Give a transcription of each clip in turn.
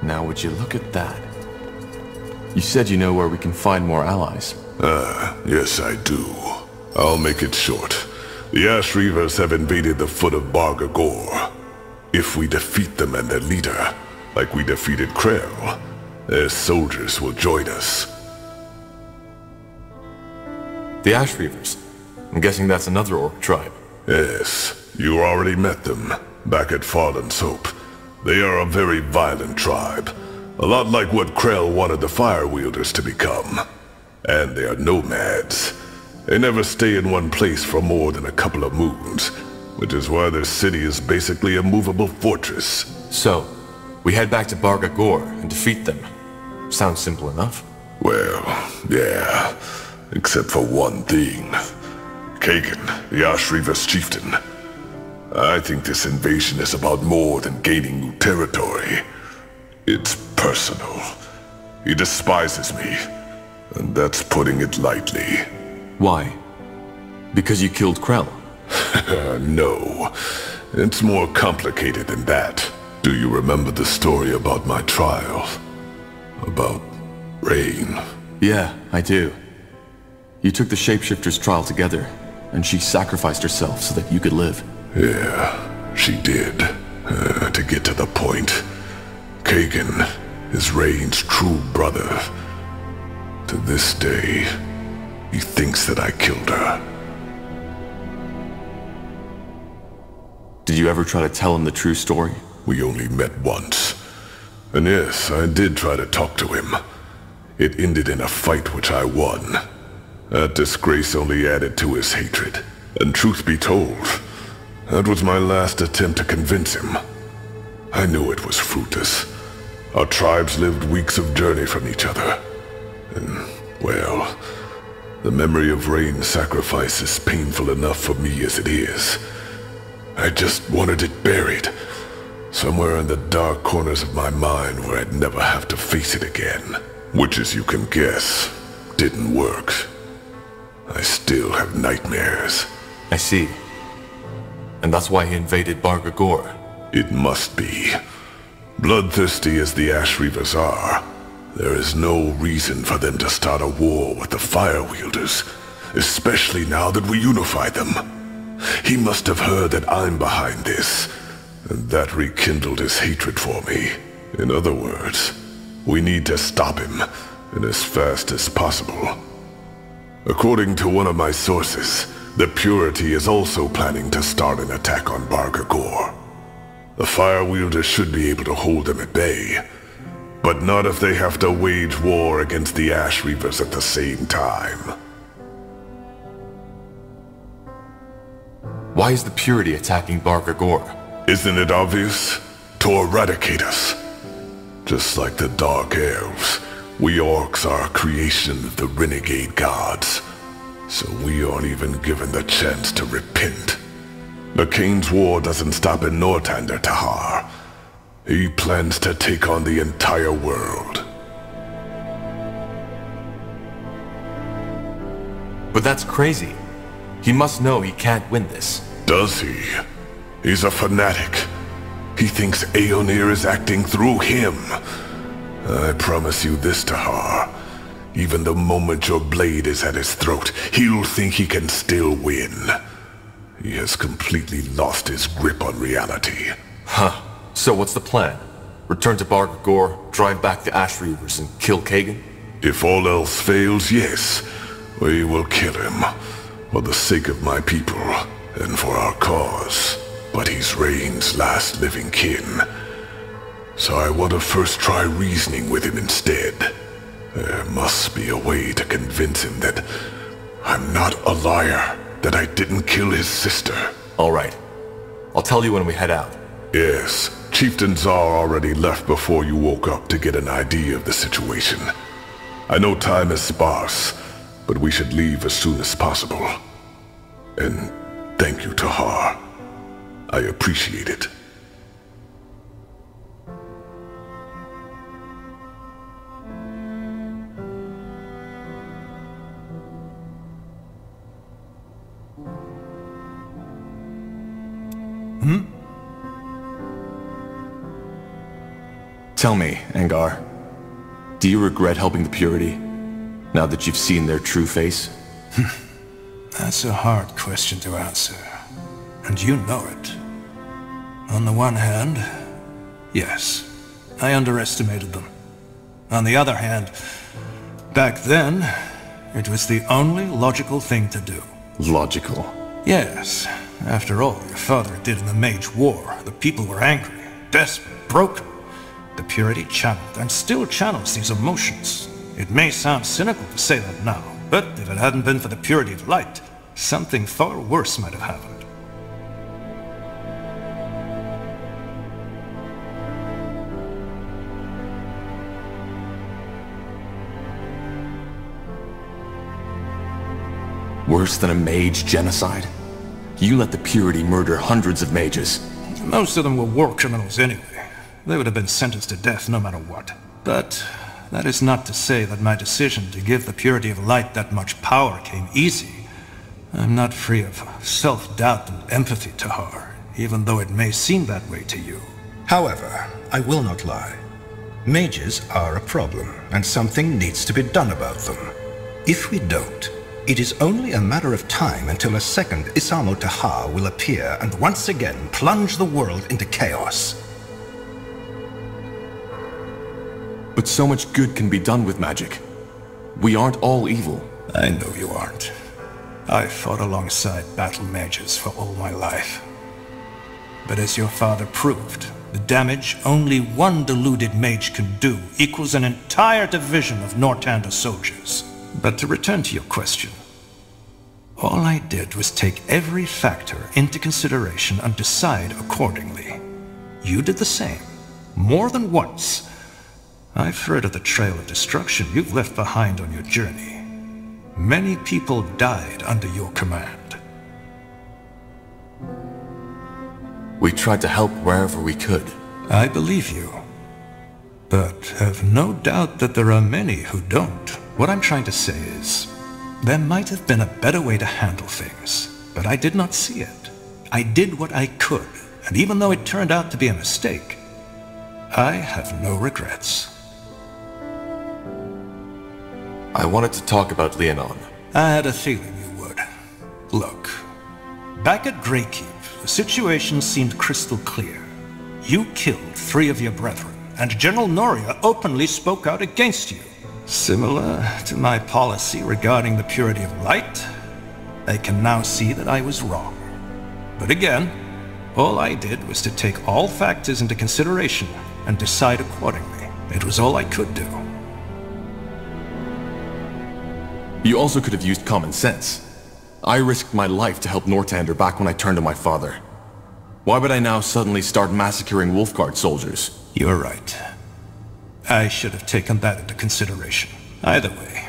Now would you look at that? You said you know where we can find more allies. Yes I do. I'll make it short. The Ash Reavers have invaded the foot of Barga Gor. If we defeat them and their leader, like we defeated Krell, their soldiers will join us. The Ash Reavers? I'm guessing that's another orc tribe. Yes, you already met them, back at Farland's Hope. They are a very violent tribe, a lot like what Krell wanted the Fire Wielders to become. And they are nomads. They never stay in one place for more than a couple of moons, which is why their city is basically a movable fortress. So, we head back to Barga Gor and defeat them. Sounds simple enough. Well, yeah, except for one thing. Kagan, the Ash Reavers chieftain. I think this invasion is about more than gaining new territory. It's personal. He despises me, and that's putting it lightly. Why? Because you killed Krell? No, it's more complicated than that. Do you remember the story about my trial? About Rain? Yeah, I do. You took the Shapeshifter's trial together, and she sacrificed herself so that you could live. Yeah, she did. To get to the point, Kagan is Rain's true brother. To this day, he thinks that I killed her. Did you ever try to tell him the true story? We only met once. And yes, I did try to talk to him. It ended in a fight which I won. That disgrace only added to his hatred. And truth be told, that was my last attempt to convince him. I knew it was fruitless. Our tribes lived weeks of journey from each other. And, well, the memory of Rain's sacrifice is painful enough for me as it is. I just wanted it buried, somewhere in the dark corners of my mind where I'd never have to face it again. Which, as you can guess, didn't work. I still have nightmares. I see. And that's why he invaded Barga Gor. It must be. Bloodthirsty as the Ash Reavers are, there is no reason for them to start a war with the Fire Wielders, especially now that we unify them. He must have heard that I'm behind this, and that rekindled his hatred for me. In other words, we need to stop him, and as fast as possible. According to one of my sources, the Purity is also planning to start an attack on Barga Gor. The Fire Wielders should be able to hold them at bay, but not if they have to wage war against the Ash Reavers at the same time. Why is the Purity attacking Barga Gor? Isn't it obvious? To eradicate us. Just like the Dark Elves, we Orcs are a creation of the renegade gods. So we aren't even given the chance to repent. The Kane's war doesn't stop in Northander, Tahar. He plans to take on the entire world. But that's crazy. He must know he can't win this. Does he? He's a fanatic. He thinks Aeonir is acting through him. I promise you this, Tahar. Even the moment your blade is at his throat, he'll think he can still win. He has completely lost his grip on reality. Huh. So what's the plan? Return to Barga Gor, drive back the Ash Reavers, and kill Kagan? If all else fails, yes. We will kill him. For the sake of my people, and for our cause. But he's Rain's last living kin. So I want to first try reasoning with him instead. There must be a way to convince him that I'm not a liar, that I didn't kill his sister. All right. I'll tell you when we head out. Yes, Chieftain Czar already left before you woke up to get an idea of the situation. I know time is sparse, but we should leave as soon as possible. And thank you, Tahar. I appreciate it. Tell me, Angar, do you regret helping the Purity, now that you've seen their true face? That's a hard question to answer, and you know it. On the one hand, yes, I underestimated them. On the other hand, back then, it was the only logical thing to do. Logical? Yes. After all your father did in the Mage War, the people were angry, desperate, broken. The Purity channeled, and still channels these emotions. It may sound cynical to say that now, but if it hadn't been for the Purity of Light, something far worse might have happened. Worse than a mage genocide? You let the Purity murder hundreds of mages. Most of them were war criminals anyway. They would have been sentenced to death no matter what. But that is not to say that my decision to give the Purity of Light that much power came easy. I'm not free of self-doubt and empathy, Tahar, even though it may seem that way to you. However, I will not lie. Mages are a problem, and something needs to be done about them. If we don't, it is only a matter of time until a second Isamo Taha will appear and once again plunge the world into chaos. But so much good can be done with magic. We aren't all evil. I know you aren't. I fought alongside battle mages for all my life. But as your father proved, the damage only one deluded mage can do equals an entire division of Northander soldiers. But to return to your question, all I did was take every factor into consideration and decide accordingly. You did the same, more than once. I've heard of the trail of destruction you've left behind on your journey. Many people died under your command. We tried to help wherever we could. I believe you, but have no doubt that there are many who don't. What I'm trying to say is, there might have been a better way to handle things, but I did not see it. I did what I could, and even though it turned out to be a mistake, I have no regrets. I wanted to talk about Leonon. I had a feeling you would. Look, back at Greykeep, the situation seemed crystal clear. You killed 3 of your brethren, and General Noria openly spoke out against you. Similar to my policy regarding the Purity of Light, I can now see that I was wrong. But again, all I did was to take all factors into consideration and decide accordingly. It was all I could do. You also could have used common sense. I risked my life to help Northander back when I turned to my father. Why would I now suddenly start massacring Wolfguard soldiers? You're right. I should have taken that into consideration. Either way,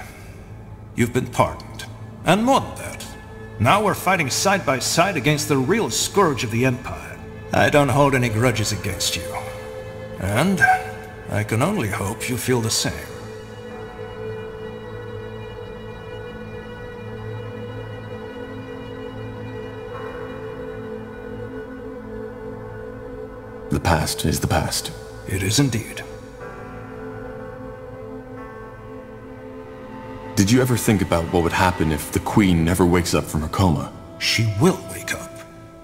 you've been pardoned. And more than that, now we're fighting side by side against the real scourge of the Empire. I don't hold any grudges against you. And I can only hope you feel the same. The past is the past. It is indeed. Did you ever think about what would happen if the Queen never wakes up from her coma? She will wake up.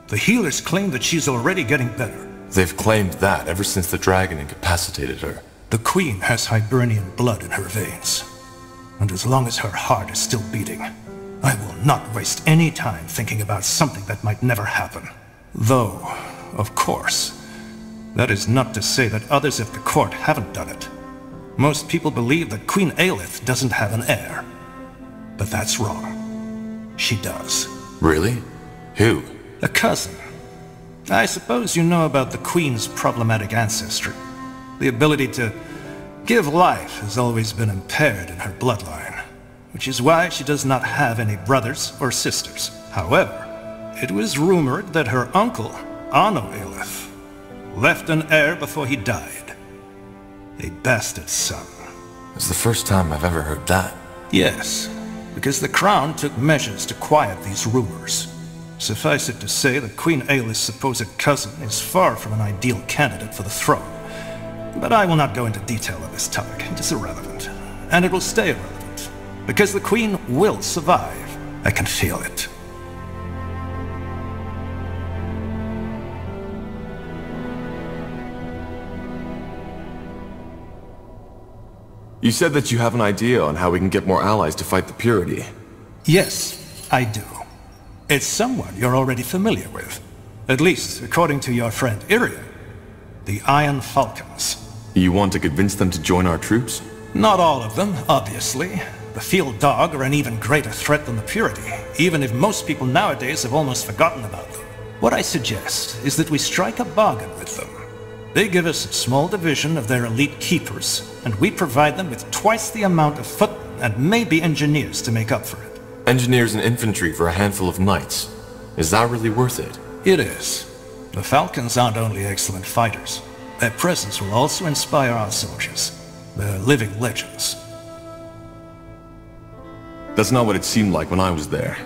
The healers claim that she's already getting better. They've claimed that ever since the dragon incapacitated her. The Queen has Hibernian blood in her veins. And as long as her heart is still beating, I will not waste any time thinking about something that might never happen. Though, of course, that is not to say that others at the court haven't done it. Most people believe that Queen Aelith doesn't have an heir. But that's wrong. She does. Really? Who? A cousin. I suppose you know about the Queen's problematic ancestry. The ability to give life has always been impaired in her bloodline, which is why she does not have any brothers or sisters. However, it was rumored that her uncle, Anno Aelith, left an heir before he died. A bastard son. It's the first time I've ever heard that. Yes, because the Crown took measures to quiet these rumors. Suffice it to say that Queen Aelith's supposed cousin is far from an ideal candidate for the throne. But I will not go into detail on this topic. It is irrelevant. And it will stay irrelevant. Because the Queen will survive. I can feel it. You said that you have an idea on how we can get more allies to fight the Purity. Yes, I do. It's someone you're already familiar with. At least, according to your friend Iria. The Iron Falcons. You want to convince them to join our troops? Not all of them, obviously. The Field Dog are an even greater threat than the Purity, even if most people nowadays have almost forgotten about them. What I suggest is that we strike a bargain with them. They give us a small division of their elite keepers, and we provide them with twice the amount of footmen and maybe engineers to make up for it. Engineers and infantry for a handful of knights. Is that really worth it? It is. The Falcons aren't only excellent fighters. Their presence will also inspire our soldiers. They're living legends. That's not what it seemed like when I was there.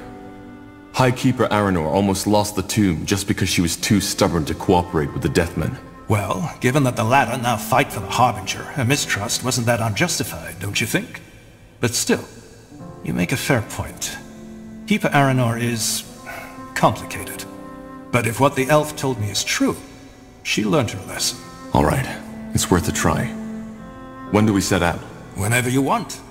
High Keeper Aranor almost lost the tomb just because she was too stubborn to cooperate with the Deathmen. Well, given that the latter now fight for the Harbinger, her mistrust wasn't that unjustified, don't you think? But still, you make a fair point. Keeper Aranor is complicated. But if what the elf told me is true, she learned her lesson. All right, it's worth a try. When do we set out? Whenever you want.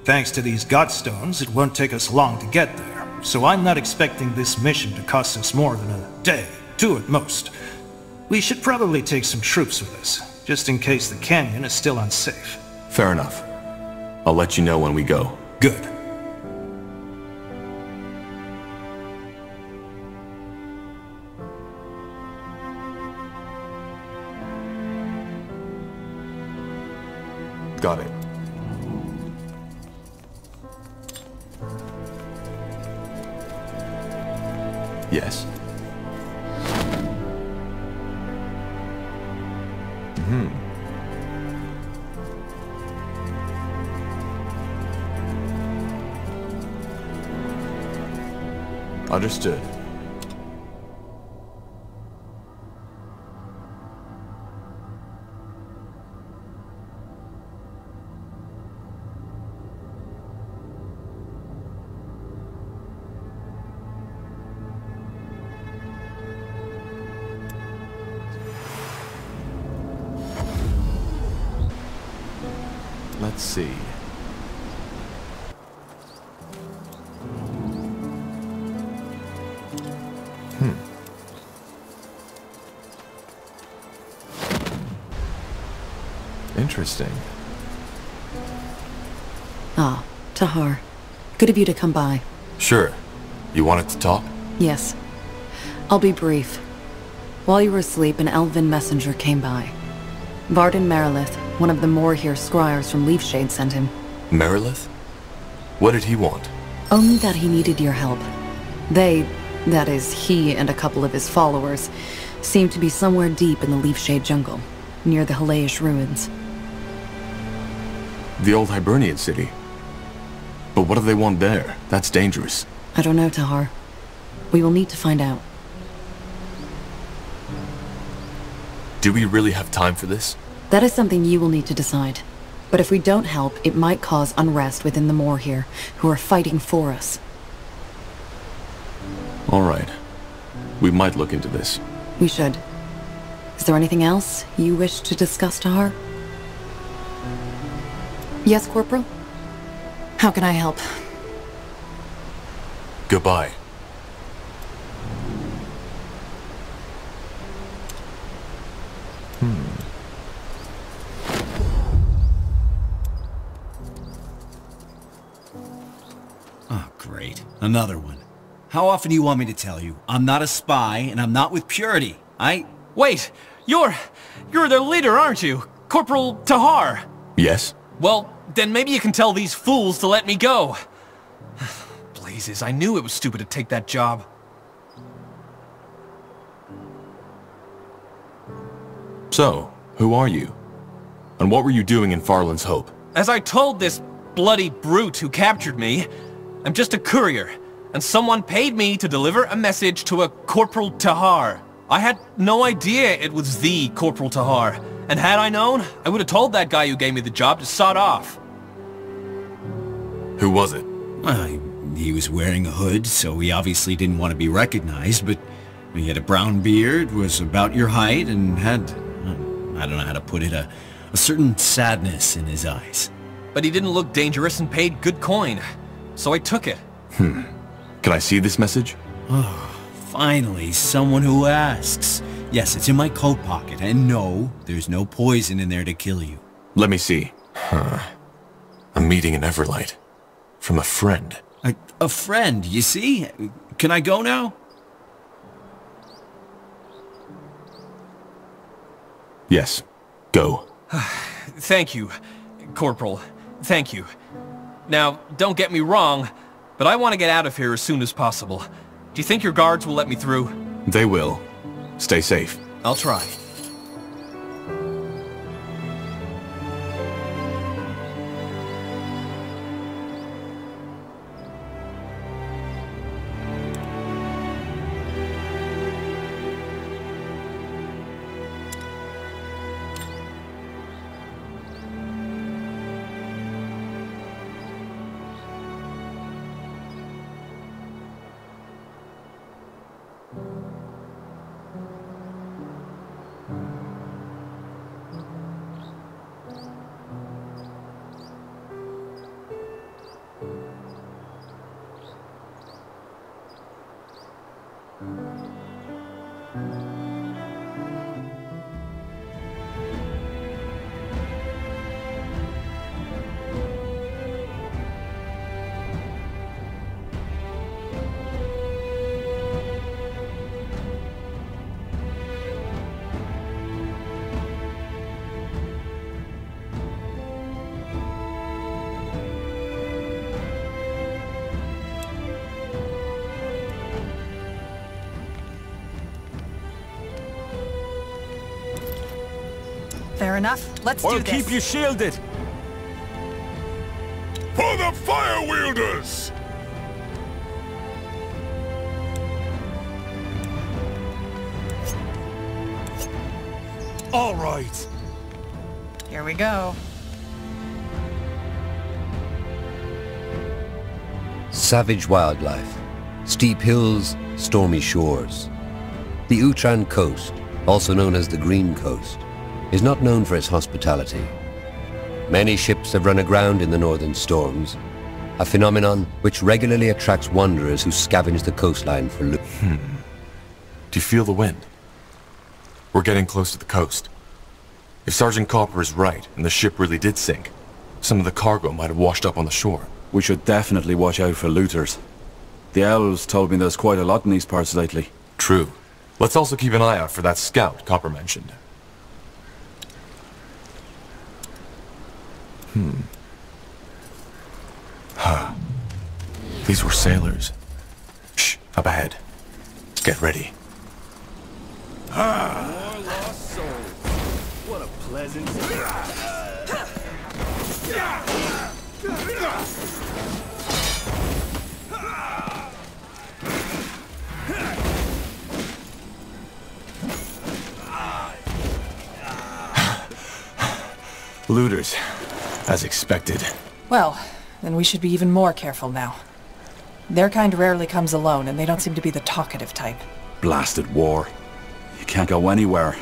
Thanks to these Godstones, it won't take us long to get there, so I'm not expecting this mission to cost us more than a day, 2 at most. We should probably take some troops with us, just in case the canyon is still unsafe. Fair enough. I'll let you know when we go. Good. Got it. Yes. Understood. Let's see. Interesting. Ah, Tahar. Good of you to come by. Sure. You wanted to talk? Yes. I'll be brief. While you were asleep, an elven messenger came by. Varden Merilith, one of the Moorhere scryers from Leafshade, sent him. Merilith? What did he want? Only that he needed your help. They, that is, he and a couple of his followers, seem to be somewhere deep in the Leafshade jungle, near the Halayish ruins. The old Hibernian city? But what do they want there? That's dangerous. I don't know, Tahar. We will need to find out. Do we really have time for this? That is something you will need to decide. But if we don't help, it might cause unrest within the Moorhere, who are fighting for us. All right. We might look into this. We should. Is there anything else you wish to discuss, Tahar? Yes, Corporal? How can I help? Goodbye. Oh, great. Another one. How often do you want me to tell you? I'm not a spy, and I'm not with Purity. Wait! You're their leader, aren't you? Corporal Tahar! Yes? Well, then maybe you can tell these fools to let me go. Blazes, I knew it was stupid to take that job. So, who are you? And what were you doing in Farland's Hope? As I told this bloody brute who captured me, I'm just a courier, and someone paid me to deliver a message to a Corporal Tahar. I had no idea it was the Corporal Tahar, And had I known, I would have told that guy who gave me the job to sod off. Who was it? Well, he was wearing a hood, so he obviously didn't want to be recognized, but he had a brown beard, was about your height, and had, I don't know how to put it, a certain sadness in his eyes. But he didn't look dangerous and paid good coin, so I took it. Can I see this message? Oh, finally, someone who asks. Yes, it's in my coat pocket, and no, there's no poison in there to kill you. Let me see. A meeting in Everlight. From a friend. A friend, you see? Can I go now? Yes. Go. Thank you, Corporal. Thank you. Now, don't get me wrong, but I want to get out of here as soon as possible. Do you think your guards will let me through? They will. Stay safe. I'll try. Fair enough. Let's do this. Keep you shielded. For the Fire Wielders! All right. Here we go. Savage wildlife, steep hills, stormy shores. The Utran coast, also known as the Green Coast, is not known for its hospitality. Many ships have run aground in the northern storms, a phenomenon which regularly attracts wanderers who scavenge the coastline for loot. Do you feel the wind? We're getting close to the coast. If Sergeant Copper is right, and the ship really did sink, some of the cargo might have washed up on the shore. We should definitely watch out for looters. The elves told me there's quite a lot in these parts lately. True. Let's also keep an eye out for that scout Copper mentioned. These were sailors. Shh, up ahead. Get ready. More lost souls. What a pleasant surprise. Looters, as expected. Well, then we should be even more careful now. Their kind rarely comes alone, and they don't seem to be the talkative type. Blasted war. You can't go anywhere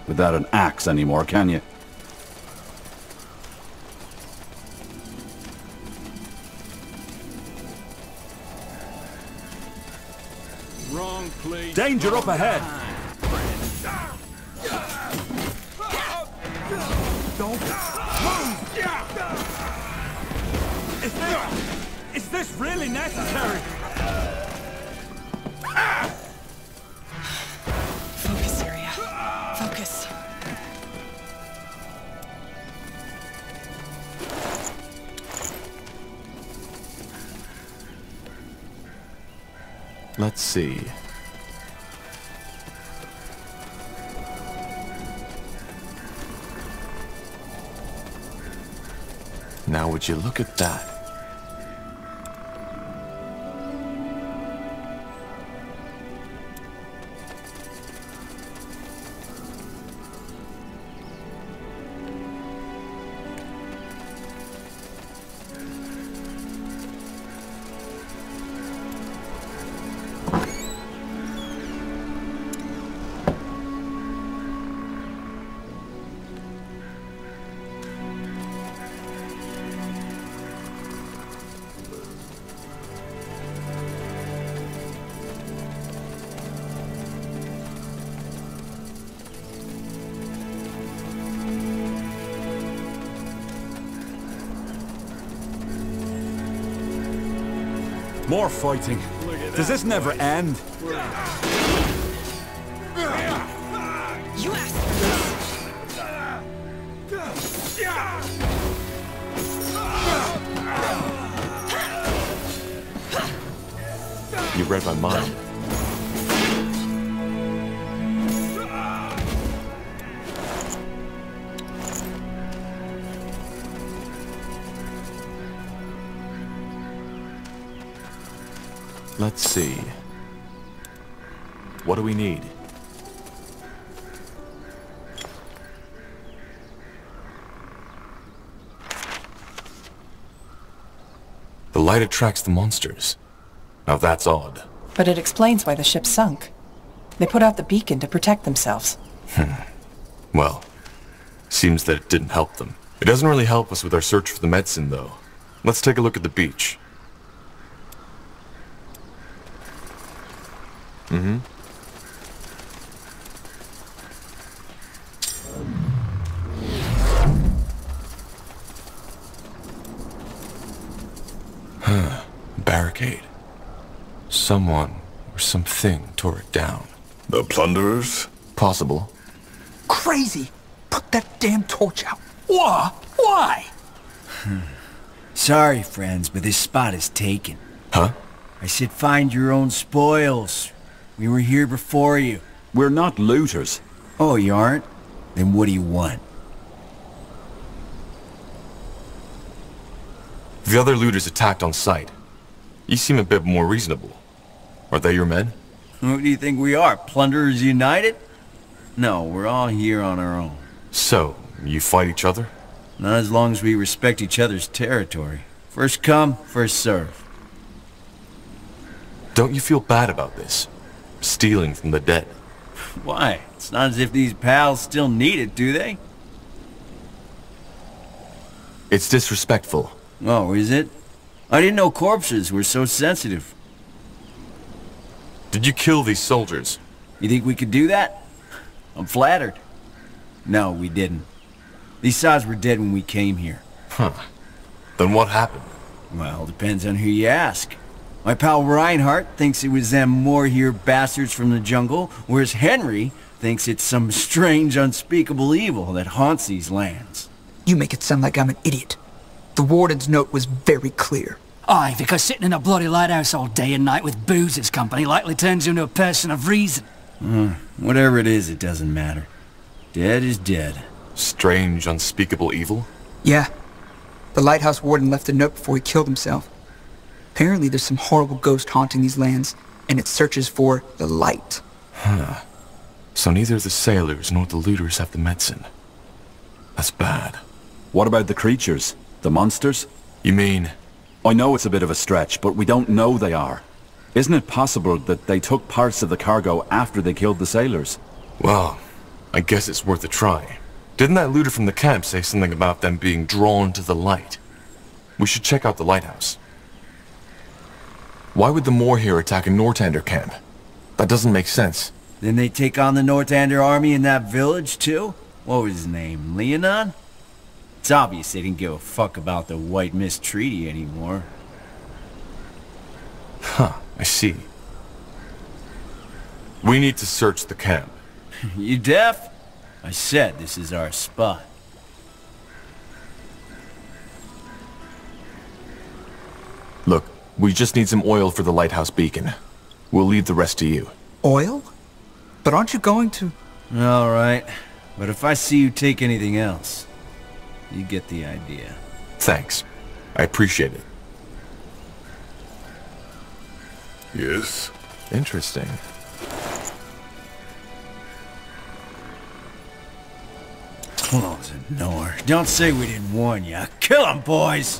without an axe anymore, can you? Wrong place. Danger up ahead. Don't move. Is this really necessary? Focus, Syria. Focus. Let's see. Now would you look at that? More fighting. Does this never end? You asked for You read my mind. Let's see. What do we need? The light attracts the monsters. Now that's odd. But it explains why the ship sunk. They put out the beacon to protect themselves. Well, seems that it didn't help them. It doesn't really help us with our search for the medicine, though. Let's take a look at the beach. Barricade. Someone or something tore it down. The plunderers? Possible. crazy. Put that damn torch out. Why? Why? Sorry, friends, but this spot is taken. Huh? I said find your own spoils. We were here before you. We're not looters. Oh, you aren't? Then what do you want? The other looters attacked on sight. You seem a bit more reasonable. Are they your men? Who do you think we are, Plunderers United? No, we're all here on our own. So, you fight each other? Not as long as we respect each other's territory. First come, first serve. Don't you feel bad about this? Stealing from the dead? Why? It's not as if these pals still need it, do they? It's disrespectful. Oh, is it? I didn't know corpses were so sensitive. Did you kill these soldiers? You think we could do that? I'm flattered. No, we didn't. These sods were dead when we came here. Huh. Then what happened? Well, depends on who you ask. My pal Reinhardt thinks it was them more-here bastards from the jungle, whereas Henry thinks it's some strange, unspeakable evil that haunts these lands. You make it sound like I'm an idiot. The warden's note was very clear. Aye, because sitting in a bloody lighthouse all day and night with booze as company likely turns you into a person of reason. Whatever it is, it doesn't matter. Dead is dead. Strange, unspeakable evil? Yeah. The lighthouse warden left a note before he killed himself. Apparently there's some horrible ghost haunting these lands, and it searches for the light. Huh. So neither the sailors nor the looters have the medicine. That's bad. What about the creatures? The monsters? You mean... I know it's a bit of a stretch, but we don't know they are. Isn't it possible that they took parts of the cargo after they killed the sailors? Well, I guess it's worth a try. Didn't that looter from the camp say something about them being drawn to the light? We should check out the lighthouse. Why would the Moor here attack a Nortander camp? That doesn't make sense. Then they take on the Nortander army in that village, too? What was his name, Leonon? It's obvious they didn't give a fuck about the White Mist Treaty anymore. Huh, I see. We need to search the camp. You deaf? I said this is our spot. Look, we just need some oil for the lighthouse beacon. We'll leave the rest to you. Oil? But aren't you going to... All right, but if I see you take anything else, you get the idea. Thanks. I appreciate it. Yes? Interesting. Close the door. Don't say we didn't warn you. Kill 'em, boys!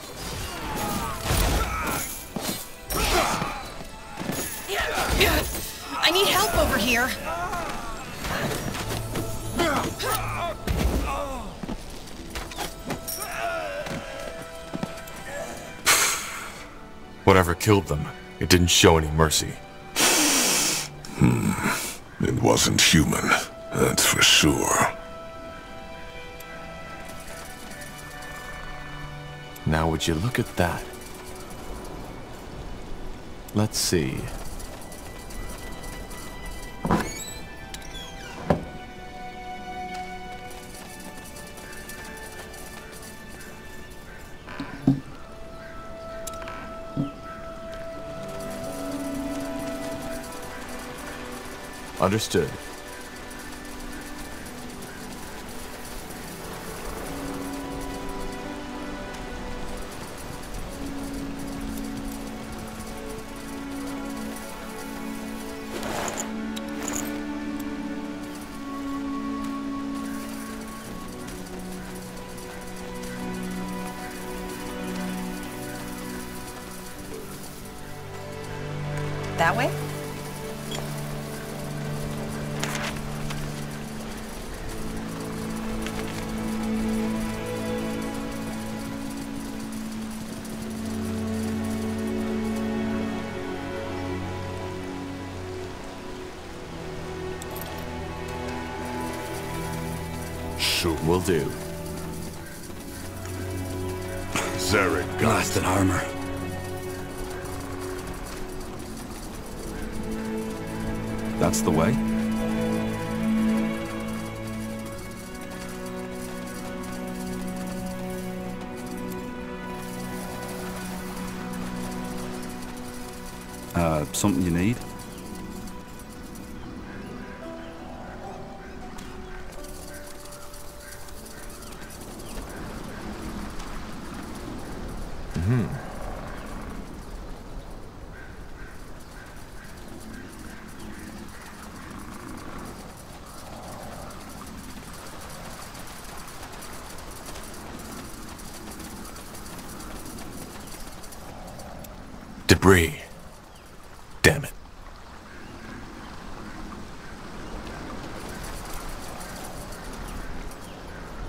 I need help over here. Whatever killed them, it didn't show any mercy. It wasn't human, that's for sure. Now would you look at that? Let's see. Understood. That way? Will do. Zarek got Blasted armor. That's the way? Something you need? Debris. Damn it.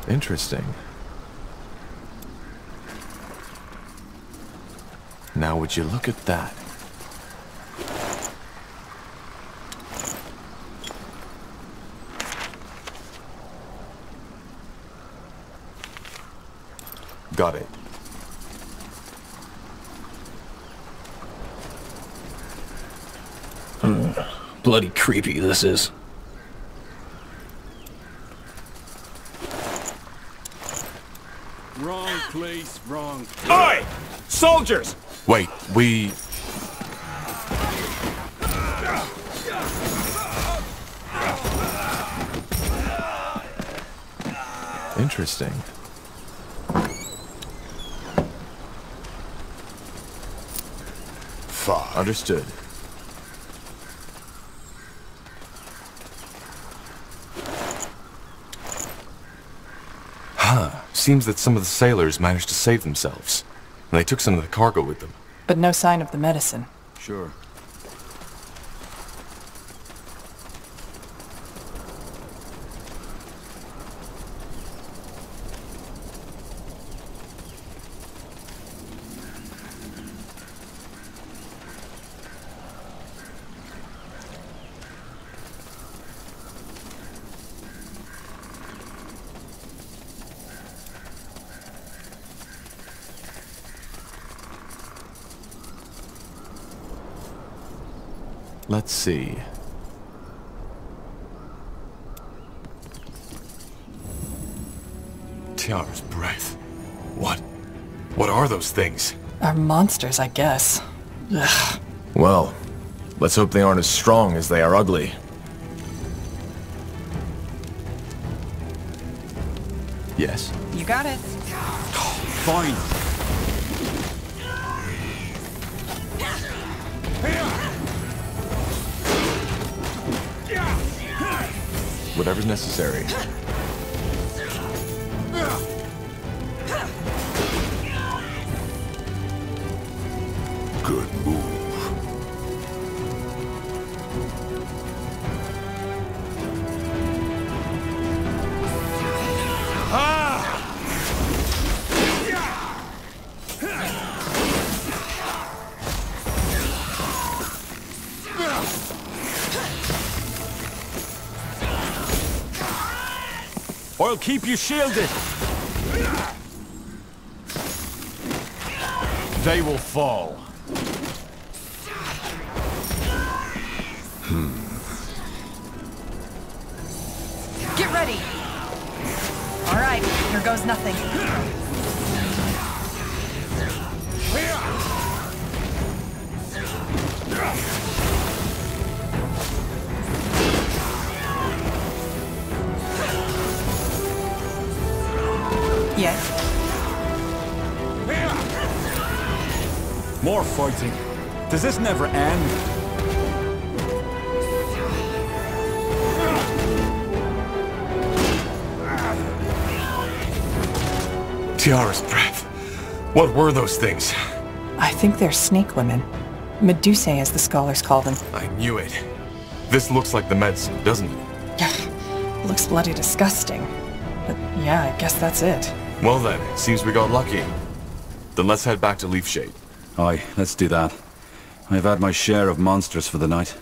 Interesting. Now would you look at that? Got it. Bloody creepy this is. Wrong place, wrong. Oi! Soldiers! Wait, we... Interesting. Fine. Understood. Seems that some of the sailors managed to save themselves. And they took some of the cargo with them. But no sign of the medicine. Sure. Let's see. Tiara's breath. What are those things? Are monsters, I guess. Ugh. Well, let's hope they aren't as strong as they are ugly. Yes? You got it. Fine. Whatever's necessary. Good move. I'll keep you shielded. They will fall. ready. All right, here goes nothing. Yes. More fighting. Does this never end? Tiara's breath. What were those things? I think they're snake women. Medusae, as the scholars call them. I knew it. This looks like the medicine, doesn't it? Looks bloody disgusting. But yeah, I guess that's it. Well then, it seems we got lucky. Then let's head back to Leafshade. Aye, let's do that. I've had my share of monsters for the night.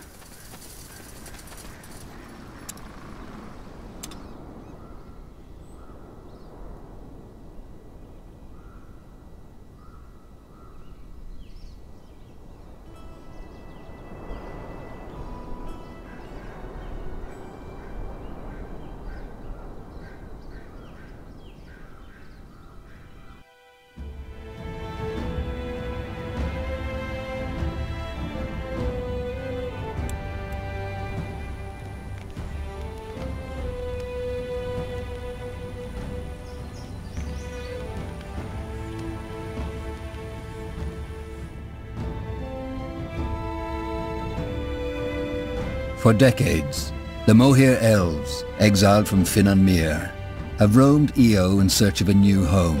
For decades, the Mohir elves, exiled from Finan Mir, have roamed Io in search of a new home.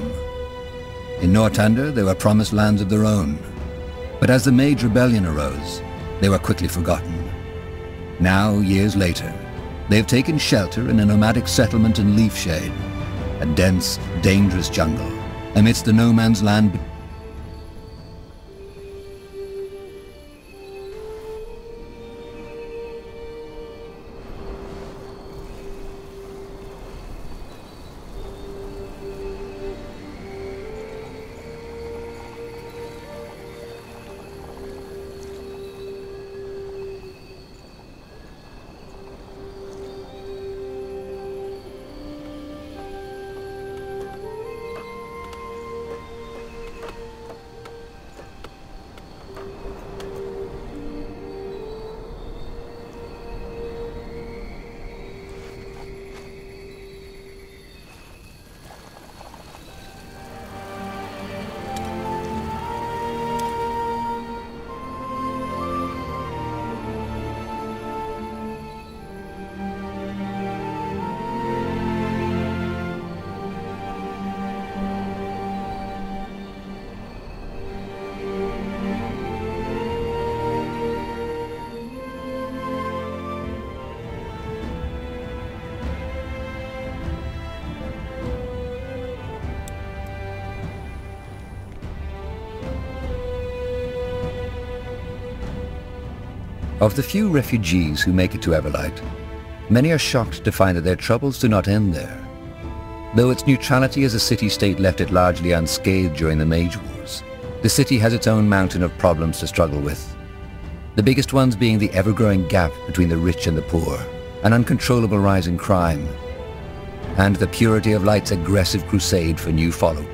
In Northander, they were promised lands of their own, but as the Mage Rebellion arose, they were quickly forgotten. Now, years later, they have taken shelter in a nomadic settlement in Leafshade, a dense, dangerous jungle, amidst the no-man's land. Of the few refugees who make it to Everlight, many are shocked to find that their troubles do not end there. Though its neutrality as a city-state left it largely unscathed during the Mage Wars, the city has its own mountain of problems to struggle with. The biggest ones being the ever-growing gap between the rich and the poor, an uncontrollable rise in crime, and the Purity of Light's aggressive crusade for new followers.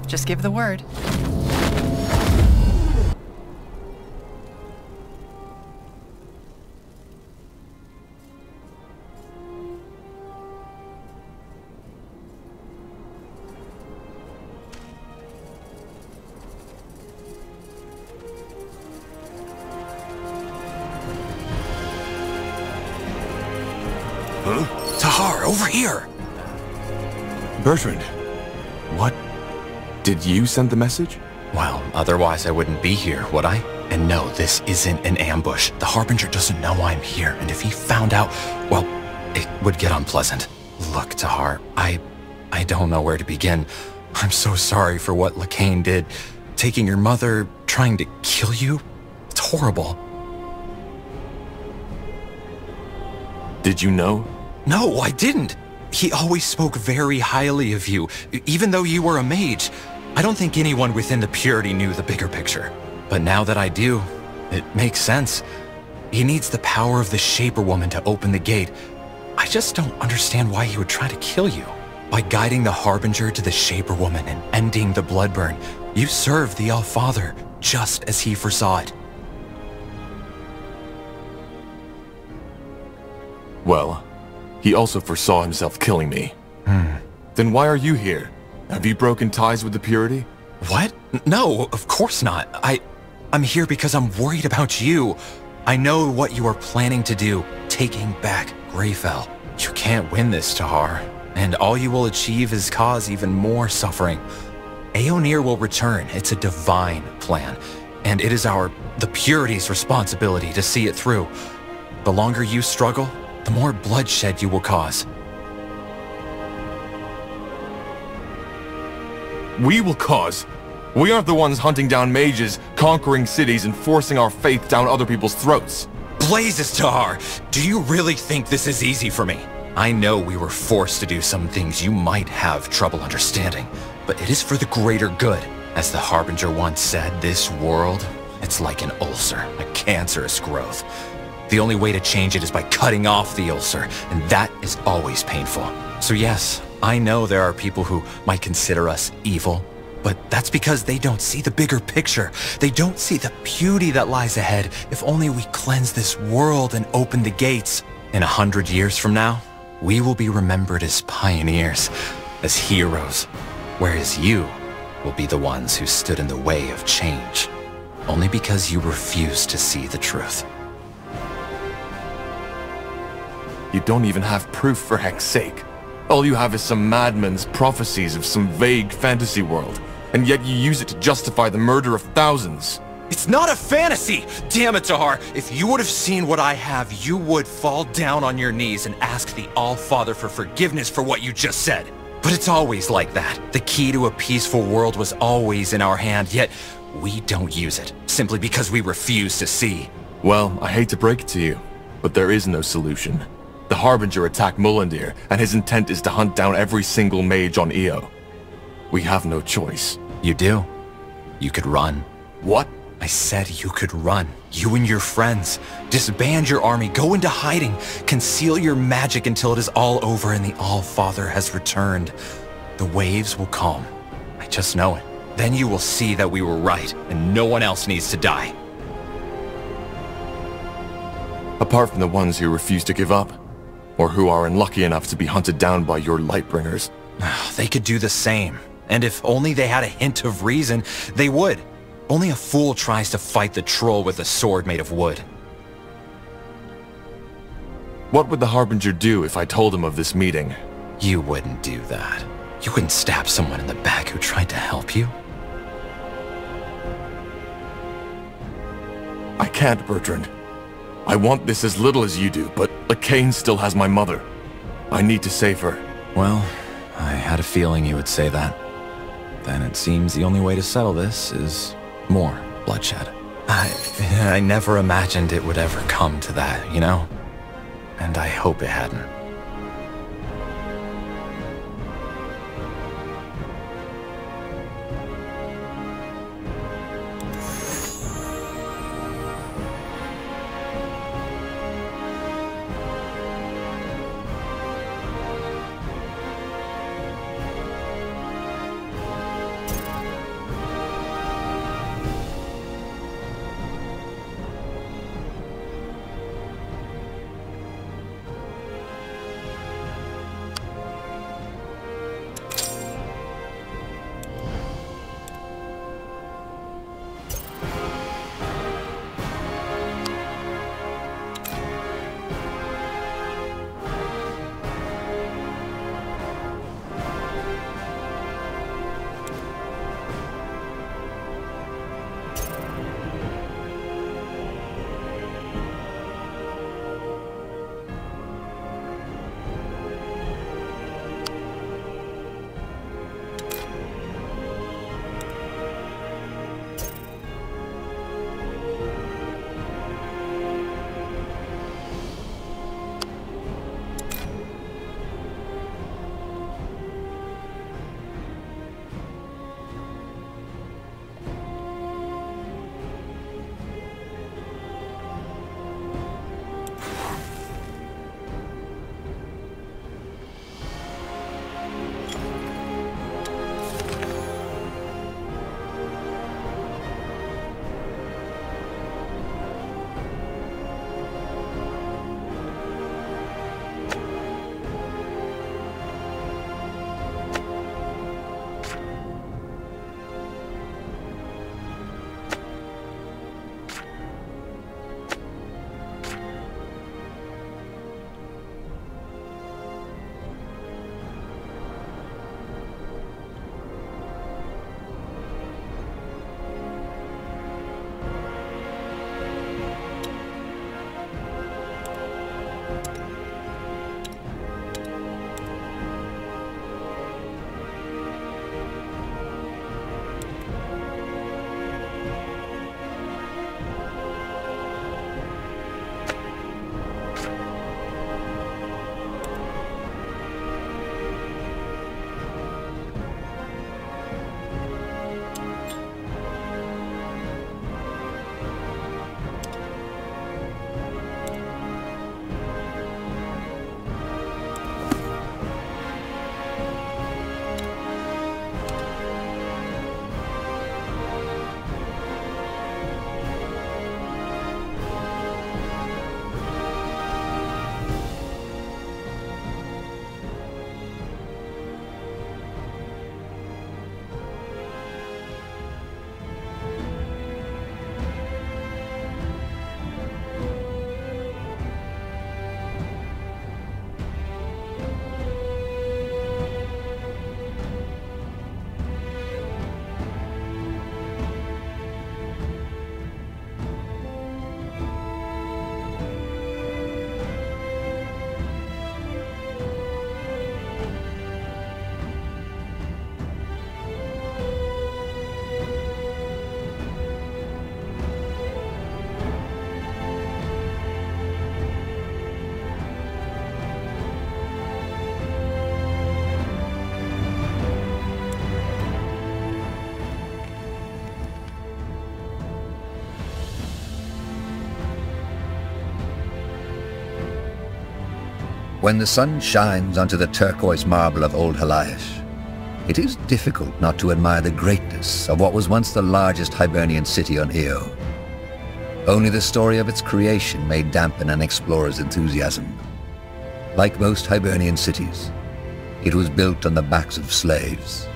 Just give the word. Huh? Tahar, over here! Bertrand, what? Did you send the message? Well, otherwise I wouldn't be here, would I? And no, this isn't an ambush. The Harbinger doesn't know I'm here, and if he found out, well, it would get unpleasant. Look, Tahar, I don't know where to begin. I'm so sorry for what Lacane did. Taking your mother, trying to kill you? It's horrible. Did you know? No, I didn't. He always spoke very highly of you, even though you were a mage. I don't think anyone within the Purity knew the bigger picture. But now that I do, it makes sense. He needs the power of the Shaper Woman to open the gate. I just don't understand why he would try to kill you. By guiding the Harbinger to the Shaper Woman and ending the Bloodburn, you serve the All-Father just as he foresaw it. Well, he also foresaw himself killing me. Then why are you here? Have you broken ties with the Purity? What? No, of course not. I'm here because I'm worried about you. I know what you are planning to do, taking back Greyfell. You can't win this, Tahar, and all you will achieve is cause even more suffering. Aeonir will return. It's a divine plan, and it is the Purity's responsibility to see it through. The longer you struggle, the more bloodshed you will cause. We will cause? We aren't the ones hunting down mages, conquering cities, and forcing our faith down other people's throats. Blazes, Tahar! Do you really think this is easy for me? I know we were forced to do some things you might have trouble understanding, but it is for the greater good. As the Harbinger once said, this world, it's like an ulcer, a cancerous growth. The only way to change it is by cutting off the ulcer, and that is always painful. So yes, I know there are people who might consider us evil, but that's because they don't see the bigger picture. They don't see the beauty that lies ahead if only we cleanse this world and open the gates. In 100 years from now, we will be remembered as pioneers, as heroes, whereas you will be the ones who stood in the way of change, only because you refused to see the truth. You don't even have proof, for heck's sake. All you have is some madman's prophecies of some vague fantasy world, and yet you use it to justify the murder of thousands. It's not a fantasy! Damn it, Tahar! If you would have seen what I have, you would fall down on your knees and ask the All-Father for forgiveness for what you just said. But it's always like that. The key to a peaceful world was always in our hand, yet we don't use it, simply because we refuse to see. Well, I hate to break it to you, but there is no solution. The Harbinger attacked Mullendir, and his intent is to hunt down every single mage on Io. We have no choice. You do. You could run. What? I said you could run. You and your friends. Disband your army, go into hiding, conceal your magic until it is all over and the All-Father has returned. The waves will calm. I just know it. Then you will see that we were right, and no one else needs to die. Apart from the ones who refuse to give up, or who are unlucky enough to be hunted down by your Lightbringers. They could do the same. And if only they had a hint of reason, they would. Only a fool tries to fight the troll with a sword made of wood. What would the Harbinger do if I told him of this meeting? You wouldn't do that. You wouldn't stab someone in the back who tried to help you. I can't, Bertrand. I want this as little as you do, but Lacane still has my mother. I need to save her. Well, I had a feeling you would say that. Then it seems the only way to settle this is more bloodshed. I never imagined it would ever come to that, you know? And I hope it hadn't. When the sun shines onto the turquoise marble of Old Haliash, it is difficult not to admire the greatness of what was once the largest Hibernian city on Io. Only the story of its creation may dampen an explorer's enthusiasm. Like most Hibernian cities, it was built on the backs of slaves.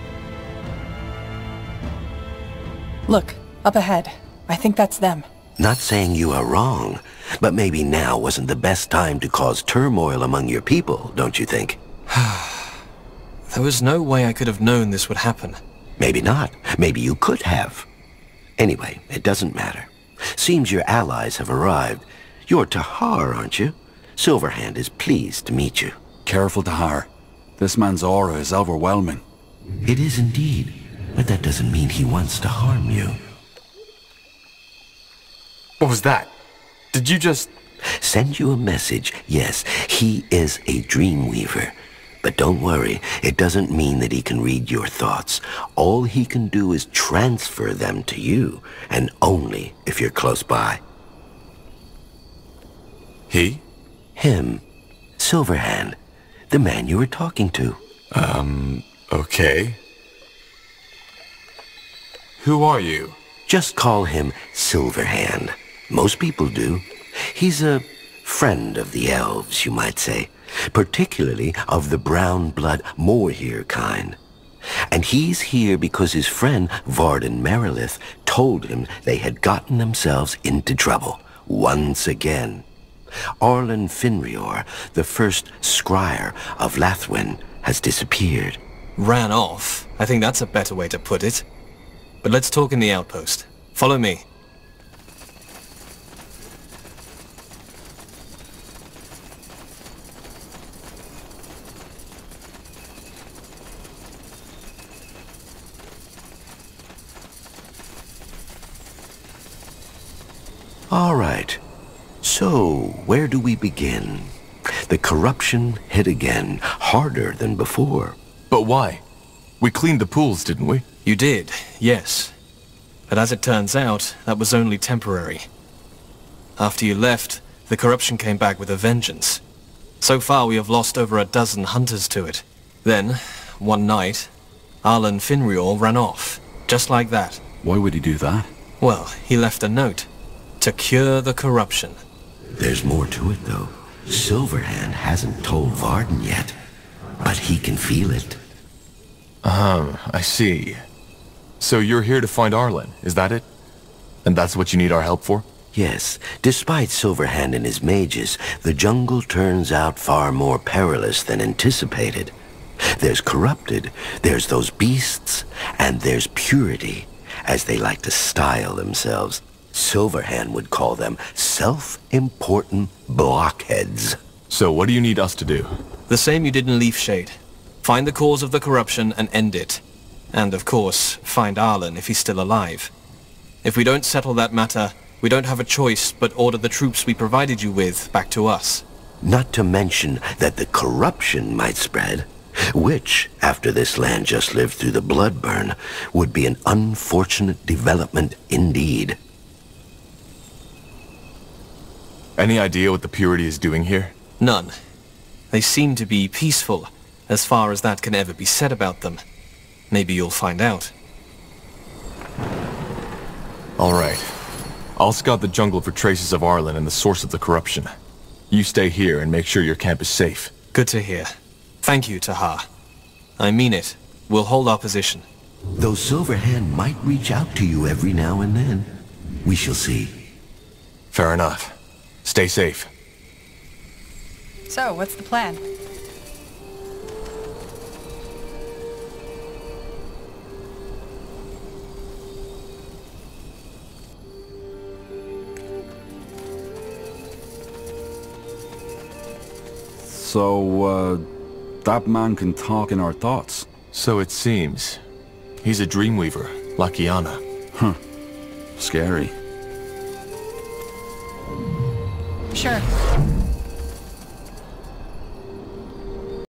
Look, up ahead. I think that's them. Not saying you are wrong, but maybe now wasn't the best time to cause turmoil among your people, don't you think? There was no way I could have known this would happen. Maybe not. Maybe you could have. Anyway, it doesn't matter. Seems your allies have arrived. You're Tahar, aren't you? Silverhand is pleased to meet you. Careful, Tahar. This man's aura is overwhelming. It is indeed, but that doesn't mean he wants to harm you. What was that? Did you just... Send you a message. Yes, he is a dreamweaver. But don't worry, it doesn't mean that he can read your thoughts. All he can do is transfer them to you, and only if you're close by. He? Him. Silverhand. The man you were talking to. Okay. Who are you? Just call him Silverhand. Most people do. He's a friend of the elves, you might say. Particularly of the brown blood Moorhere kind. And he's here because his friend Varden Merilith told him they had gotten themselves into trouble once again. Arlen Finrior, the first scryer of Lathwin, has disappeared. Ran off? I think that's a better way to put it. But let's talk in the outpost. Follow me. All right. So, where do we begin? The corruption hit again, harder than before. But why? We cleaned the pools, didn't we? You did, yes. But as it turns out, that was only temporary. After you left, the corruption came back with a vengeance. So far we have lost over a dozen hunters to it. Then, one night, Arlen Finrior ran off, just like that. Why would he do that? Well, he left a note. To cure the corruption. There's more to it, though. Silverhand hasn't told Varden yet, but he can feel it. I see. So you're here to find Arlen, is that it? And that's what you need our help for? Yes. Despite Silverhand and his mages, the jungle turns out far more perilous than anticipated. There's corrupted, there's those beasts, and there's purity, as they like to style themselves. Silverhand would call them self-important blockheads. So what do you need us to do? The same you did in Leafshade. Find the cause of the corruption and end it. And of course, find Arlen if he's still alive. If we don't settle that matter, we don't have a choice but order the troops we provided you with back to us. Not to mention that the corruption might spread, which, after this land just lived through the Bloodburn, would be an unfortunate development indeed. Any idea what the Purity is doing here? None. They seem to be peaceful, as far as that can ever be said about them. Maybe you'll find out. All right. I'll scout the jungle for traces of Arlen and the source of the corruption. You stay here and make sure your camp is safe. Good to hear. Thank you, Tahar. I mean it. We'll hold our position. Though Silverhand might reach out to you every now and then. We shall see. Fair enough. Stay safe. So, what's the plan? So, that man can talk in our thoughts. So it seems. He's a dreamweaver, like Iana. Huh. Scary. Sure.